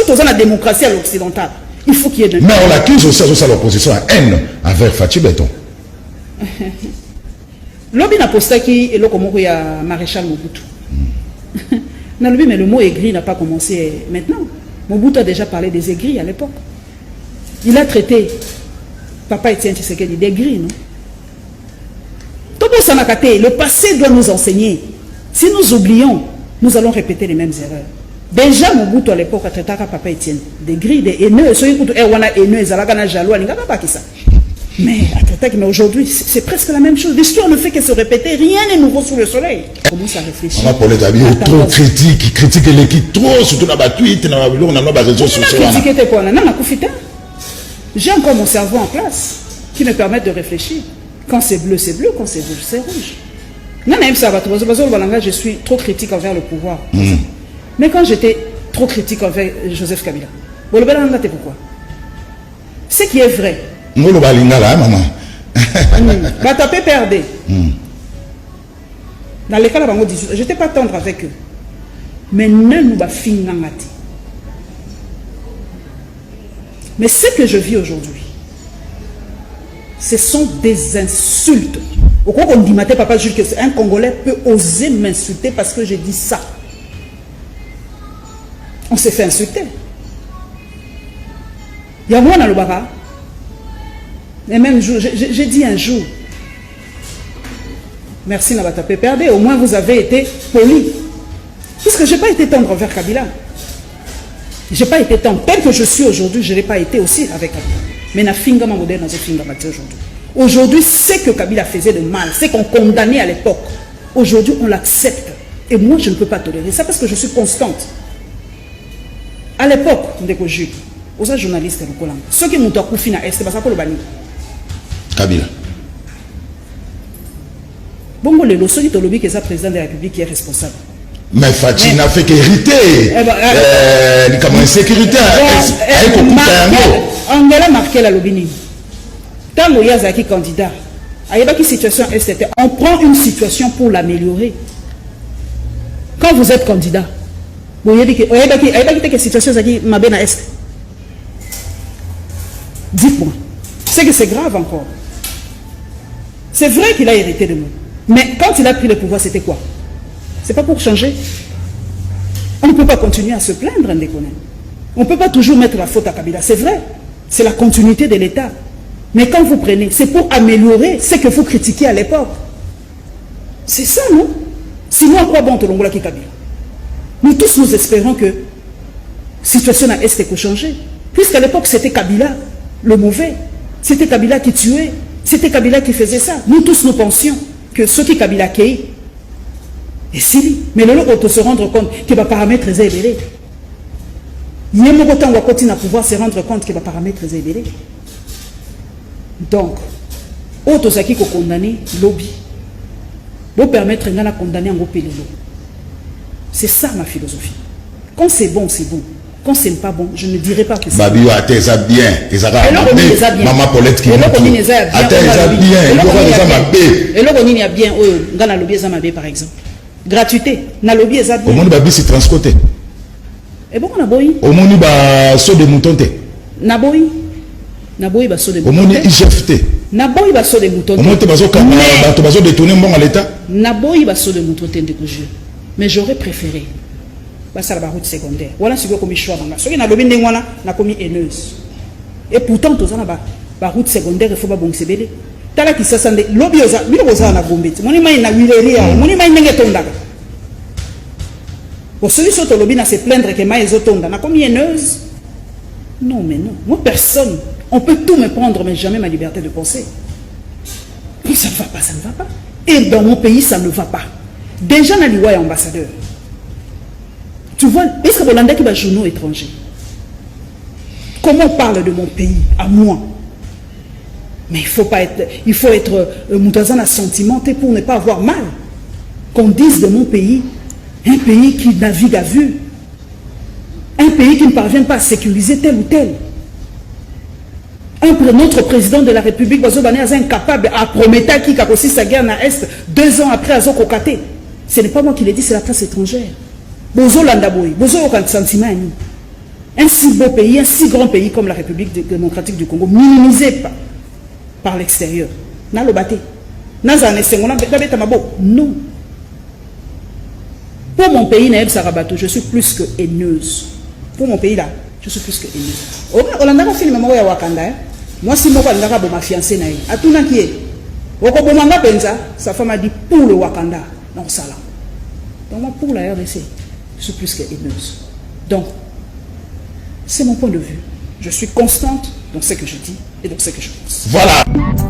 Surtout dans la démocratie à l'occidentale. Il faut qu'il y ait de... Mais on l'accuse aussi à l'opposition à haine envers Fatou Béton. L'objet n'a posté qui est là comme il y a Maréchal Mobutu. Mais le mot aigri n'a pas commencé maintenant. Mobutu a déjà parlé des aigris à l'époque. Il a traité Papa Etienne Tshisekedi d'aigri, non? Le passé doit nous enseigner. Si nous oublions, nous allons répéter les mêmes erreurs. Déjà, Mobutu à l'époque a traité Papa Etienne d'aigri, des haineux. Mais aujourd'hui, c'est presque la même chose. L'histoire ne fait que se répéter. Rien n'est nouveau sous le soleil. Comment ça réfléchit? On va parler d'ailleurs trop critique l'équipe trop, surtout dans la tweet, dans la réseau social. J'ai encore mon cerveau en place qui me permet de réfléchir. Quand c'est bleu, quand c'est rouge, c'est rouge. Je suis trop critique envers le pouvoir. Mais quand j'étais trop critique envers Joseph Kabila, pourquoi? Ce qui est vrai. Tapé perdé. Dans les cas là, je n'étais pas tendre avec eux. Mais non, nous va finir. Mais ce que je vis aujourd'hui, ce sont des insultes. Pourquoi on dit, papa, qu'un Congolais peut oser m'insulter parce que j'ai dit ça? On s'est fait insulter. Il y a moi dans le bara. Et même jour, j'ai dit un jour, merci n'a pas tapé perdé, au moins vous avez été poli. Puisque je n'ai pas été tendre envers Kabila. Je n'ai pas été tendre. Tel que je suis aujourd'hui, je n'ai pas été aussi avec Kabila. Mais na finga ma modèle dans ce finga aujourd'hui. Aujourd'hui, ce que Kabila faisait de mal, c'est qu'on condamnait à l'époque. Aujourd'hui, on l'accepte. Et moi, je ne peux pas tolérer ça parce que je suis constante. À l'époque, on dit que Jules, aux journalistes, ceux qui m'ont accoufi na est, c'est ça pour le bani. Kabila. Bon, le lobby qui est le président de la République qui est responsable. Mais Fatih n'a fait qu'hériter. Comme insécurité. Angela marqué la lobby. Tant que Yazaki candidat, situation on prend une situation pour l'améliorer. Quand vous êtes candidat, vous voyez que situation est. Dites-moi, c'est que c'est grave encore. C'est vrai qu'il a hérité de nous. Mais quand il a pris le pouvoir, c'était quoi? C'est pas pour changer. On ne peut pas continuer à se plaindre, on ne peut pas toujours mettre la faute à Kabila. C'est vrai, c'est la continuité de l'État. Mais quand vous prenez, c'est pour améliorer ce que vous critiquez à l'époque. C'est ça, non? Sinon, à quoi bon Tolongola qui Kabila? Nous tous, nous espérons que la situation à Est peut changer. Puisqu'à l'époque, c'était Kabila, le mauvais. C'était Kabila qui tuait. C'était Kabila qui faisait ça. Nous tous, nous pensions que ce qui Kabila qui et si, mais le lot se rendre compte que les paramètres sont élevés. Il y a beaucoup de temps où on va pouvoir se rendre compte que les paramètres sont élevés. Donc, autres qui ont condamné lobby, pour permettre de condamner un groupe. C'est ça ma philosophie. Quand c'est bon, c'est bon. Quand c'est pas bon, je ne dirais pas que c'est bon. Babio a tes bien. Maman Paulette qui est bien. Et là, on y a bien. Dans la lobby, par exemple. Gratuité. Na lobby, ça bien. Au monde, babi, c'est transporté. Et bon, on a boy. Au monde, il va saut de mouton. Naboy. Naboy, va saut de mouton. Au monde, il IGFT. Naboy, va saut de mouton. Au monde, tu vas détourner bon à l'État. Naboy, va saut de mouton. Mais j'aurais préféré. Ça la route secondaire. Voilà ce que j'ai choix. Ce qui n'a lobby n'a commis haineuse. Et pourtant, tout ça, la route secondaire, il faut pas bon se béler. Tala qui se sent lobby aux na gombe. Mon image na wileria. Mon image n'est pas tonda. Pour celui qui lobby n'a se plaindre que maïs tonda. N'a commis haineuse. Non, mais non. Moi, personne. On peut tout me prendre, mais jamais ma liberté de penser. Ça ne va pas, ça ne va pas. Et dans mon pays, ça ne va pas. Déjà, on a dit, ouais, ambassadeur. Tu vois, est-ce que vous avez des journaux étrangers? Comment on parle de mon pays, à moi? Mais il faut être moutazan à sentimenté pour ne pas avoir mal. Qu'on dise de mon pays, un pays qui navigue à vue. Un pays qui ne parvient pas à sécuriser tel ou tel. Notre président de la République, est incapable à promettre qui a aussi sa guerre à l'Est 2 ans après à Zokokate. Ce n'est pas moi qui l'ai dit, c'est la presse étrangère. Bozo Landaboy, Bozo aucun sentiment. un si beau pays, un si grand pays comme la République démocratique du Congo, minimisé par l'extérieur. Non. Pour mon pays, Naëb Sarabato, je suis plus que haineuse. Pour mon pays là, je suis plus que haineuse. On a film à Wakanda. Moi, si moi, je ma fiancée, à tout le monde qui est. Sa femme a dit pour le Wakanda. Non, ça là. Donc, moi, pour la RDC, je suis plus que haineuse. Donc, c'est mon point de vue. Je suis constante dans ce que je dis et dans ce que je pense. Voilà.